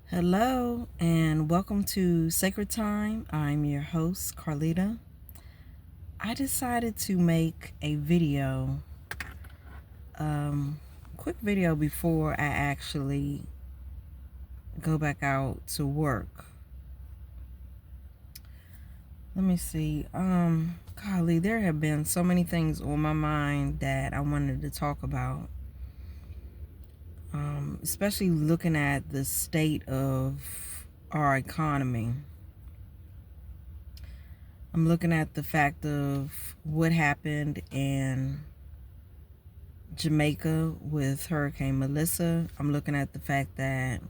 Hello and welcome to Sacred Time. I'm your host, Carlita. I decided to make a video, quick video before I actually go back out to work. Let me see. Golly, there have been so many things on my mind that I wanted to talk about. Especially looking at the state of our economy. I'm looking at the fact of what happened in Jamaica with Hurricane Melissa. I'm looking at the fact that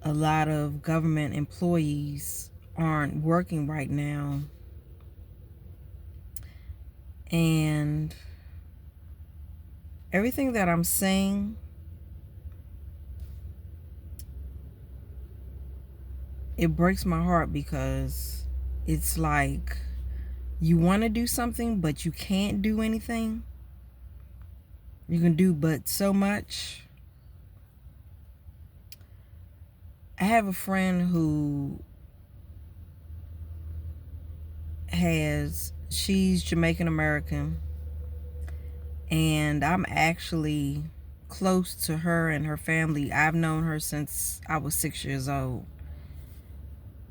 a lot of government employees aren't working right now. And everything that I'm saying, it breaks my heart because it's like you want to do something, but you can't do anything. You can do but so much. I have a friend who she's Jamaican American, and I'm actually close to her and her family. I've known her since I was 6 years old,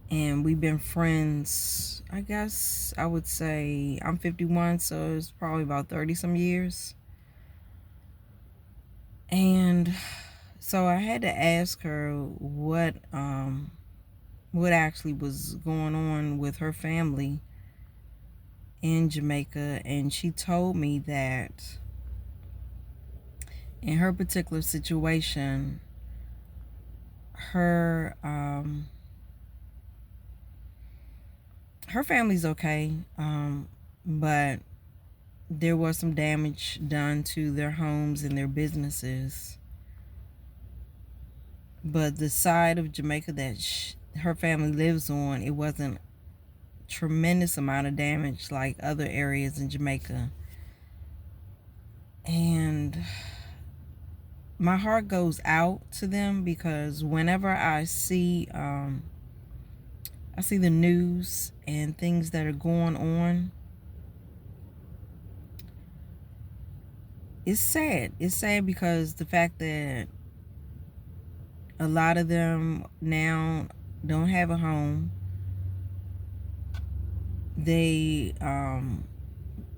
and we've been friends, I guess I would say, I'm 51, so it's probably about 30 some years. And so I had to ask her what actually was going on with her family in Jamaica, and she told me that in her particular situation, her family's okay, but there was some damage done to their homes and their businesses. But the side of Jamaica that her family lives on, it wasn't tremendous amount of damage like other areas in Jamaica. And my heart goes out to them because whenever I see the news and things that are going on, it's sad. It's sad because the fact that a lot of them now don't have a home. They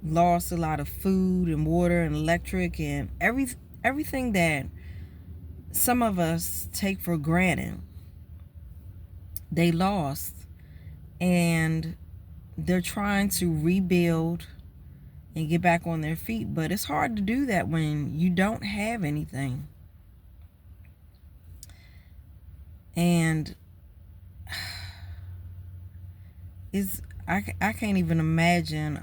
lost a lot of food and water and electric and everything that some of us take for granted. They lost, and they're trying to rebuild and get back on their feet, but it's hard to do that when you don't have anything. And I can't even imagine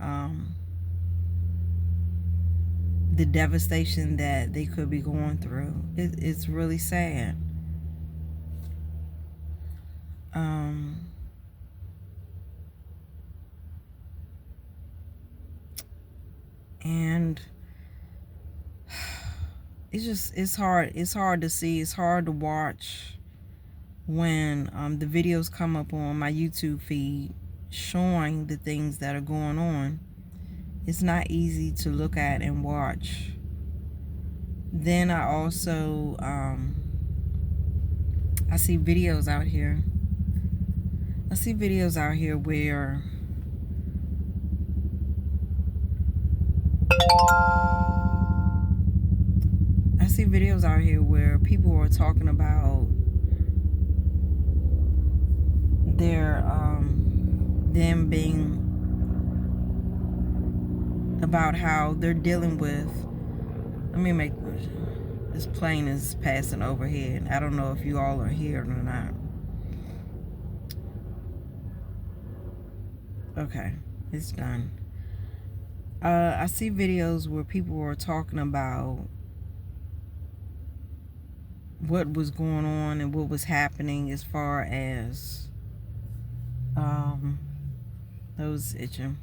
the devastation that they could be going through. It's really sad. And it's hard to see. It's hard to watch when the videos come up on my YouTube feed showing the things that are going on. It's not easy to look at and watch. Then I also I see videos out here. I see videos out here where people are talking about their them being about how they're dealing with. Let me make this plane is passing overhead. I don't know if you all are here or not. Okay, it's done. I see videos where people are talking about what was going on and what was happening as far as those itching.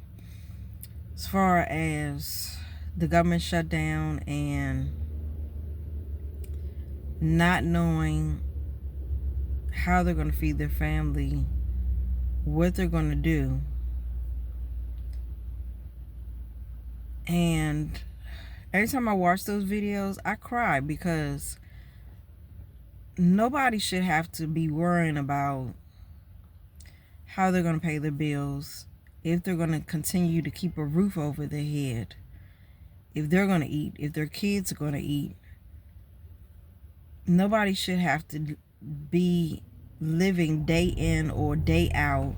As far as the government shutdown and not knowing how they're going to feed their family, what they're going to do. And every time I watch those videos, I cry because nobody should have to be worrying about how they're going to pay their bills, if they're going to continue to keep a roof over their head, if they're going to eat, if their kids are going to eat. Nobody should have to be living day in or day out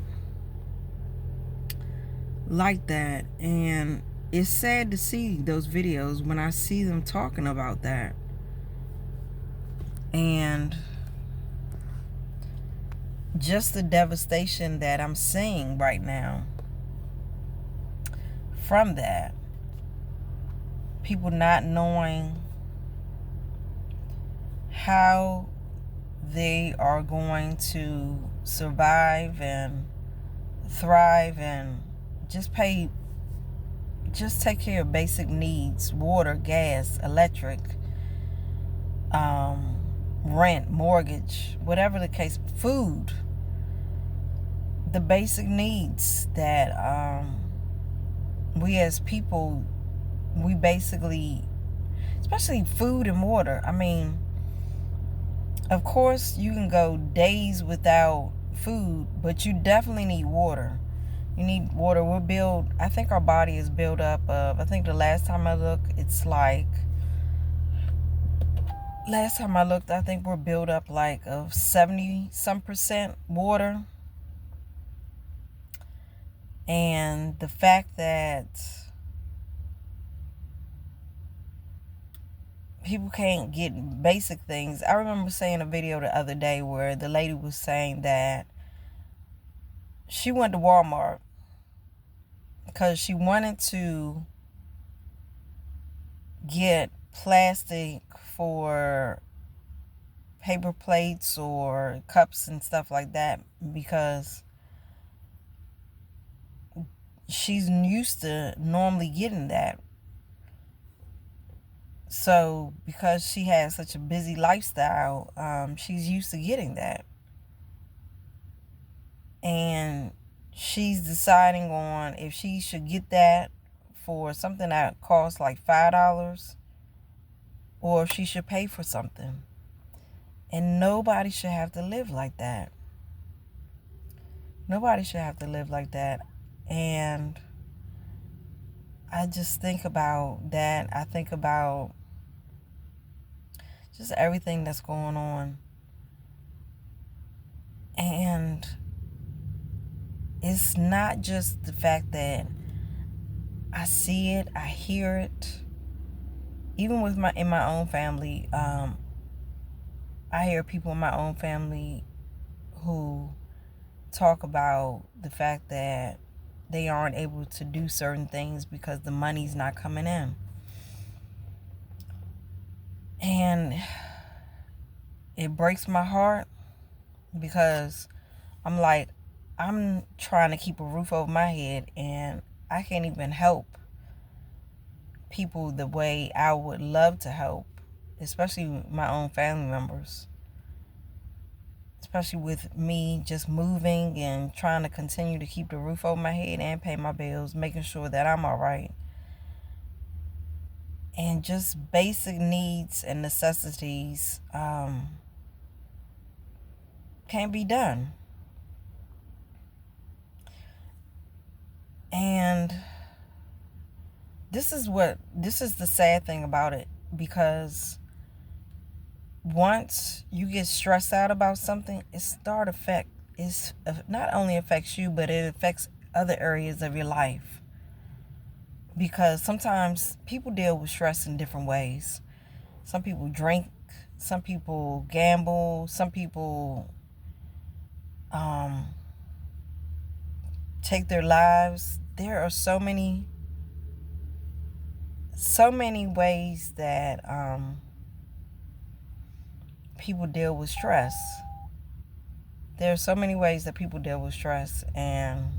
like that. And it's sad to see those videos when I see them talking about that. And just the devastation that I'm seeing right now from that. People not knowing how they are going to survive and thrive and just take care of basic needs: water, gas, electric, rent, mortgage, whatever the case, food, the basic needs that we as people, we basically, especially food and water. I mean, of course you can go days without food, but you definitely need water. You need water. I think our body is built up of, I think the last time I looked, I think we're built up like of 70 some percent water. And the fact that people can't get basic things. I remember seeing a video the other day where the lady was saying that she went to Walmart because she wanted to get plastic for paper plates or cups and stuff like that, because she's used to normally getting that. So because she has such a busy lifestyle, she's used to getting that. And she's deciding on if she should get that for something that costs like $5, or if she should pay for something. And nobody should have to live like that. Nobody should have to live like that. And I just think about that. I think about just everything that's going on. And it's not just the fact that I see it, I hear it. Even in my own family, I hear people in my own family who talk about the fact that they aren't able to do certain things because the money's not coming in. And it breaks my heart because I'm like, I'm trying to keep a roof over my head and I can't even help people the way I would love to help, especially my own family members. Especially with me just moving and trying to continue to keep the roof over my head and pay my bills, making sure that I'm all right. And just basic needs and necessities can't be done. And this is the sad thing about it, because once you get stressed out about something, it not only affects you, but it affects other areas of your life. Because sometimes people deal with stress in different ways. Some people drink, some people gamble, some people take their lives. There are so many ways that people deal with stress. There are so many ways that people deal with stress, and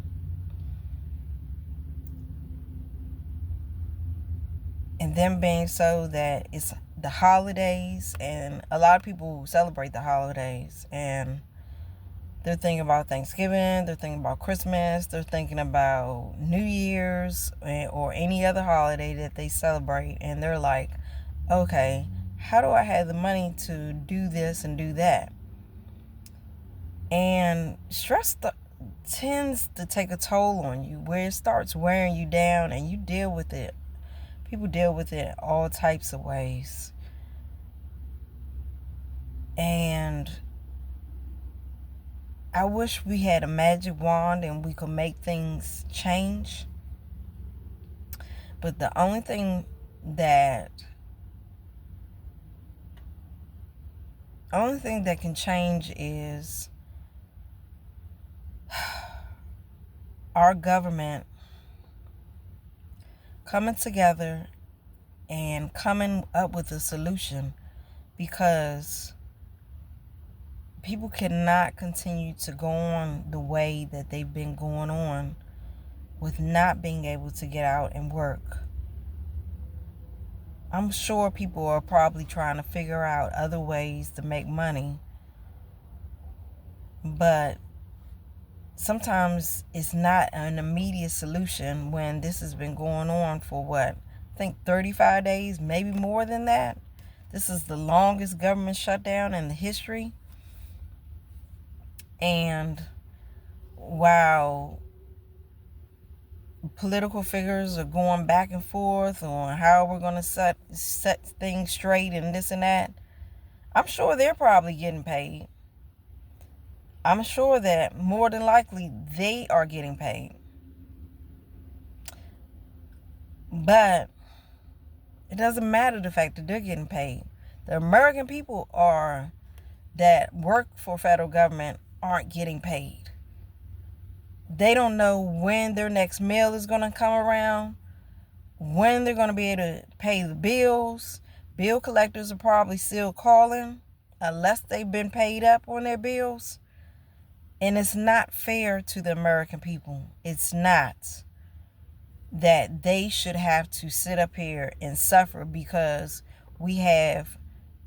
them being so that it's the holidays, and a lot of people celebrate the holidays, and They're thinking about Thanksgiving, they're thinking about Christmas, they're thinking about New Year's or any other holiday that they celebrate. And they're like, okay, how do I have the money to do this and do that? And stress tends to take a toll on you, where it starts wearing you down, and you deal with it. People deal with it all types of ways. And I wish we had a magic wand and we could make things change. But the only thing that can change is our government coming together and coming up with a solution, because people cannot continue to go on the way that they've been going on with not being able to get out and work. I'm sure people are probably trying to figure out other ways to make money, but sometimes it's not an immediate solution when this has been going on for what? I think 35 days, maybe more than that. This is the longest government shutdown in the history. And while political figures are going back and forth on how we're going to set things straight and this and that, I'm sure they're probably getting paid. I'm sure that more than likely they are getting paid. But it doesn't matter the fact that they're getting paid. The American people that work for federal government aren't getting paid. They don't know when their next meal is going to come around, when they're going to be able to pay the bills. Bill collectors are probably still calling unless they've been paid up on their bills. And it's not fair to the American people. It's not, that they should have to sit up here and suffer because we have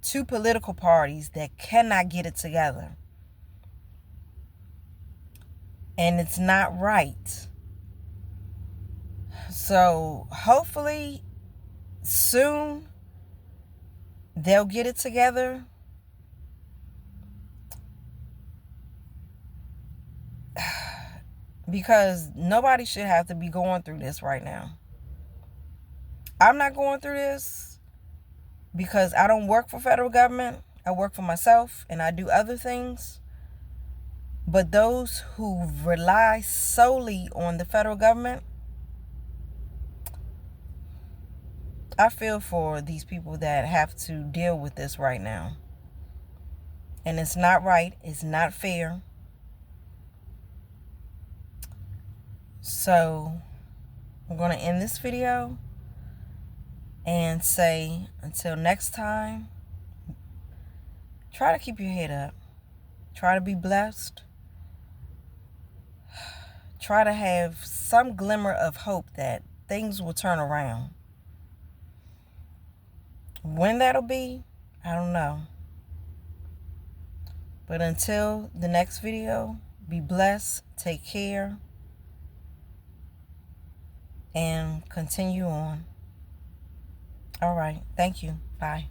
two political parties that cannot get it together. And it's not right. So hopefully soon they'll get it together. Because nobody should have to be going through this right now. I'm not going through this because I don't work for federal government. I work for myself and I do other things. But those who rely solely on the federal government, I feel for these people that have to deal with this right now. And it's not right. It's not fair. So I'm going to end this video and say, until next time, try to keep your head up. Try to be blessed. Try to have some glimmer of hope that things will turn around. When that'll be, I don't know. But until the next video, be blessed, take care, and continue on. All right. Thank you. Bye.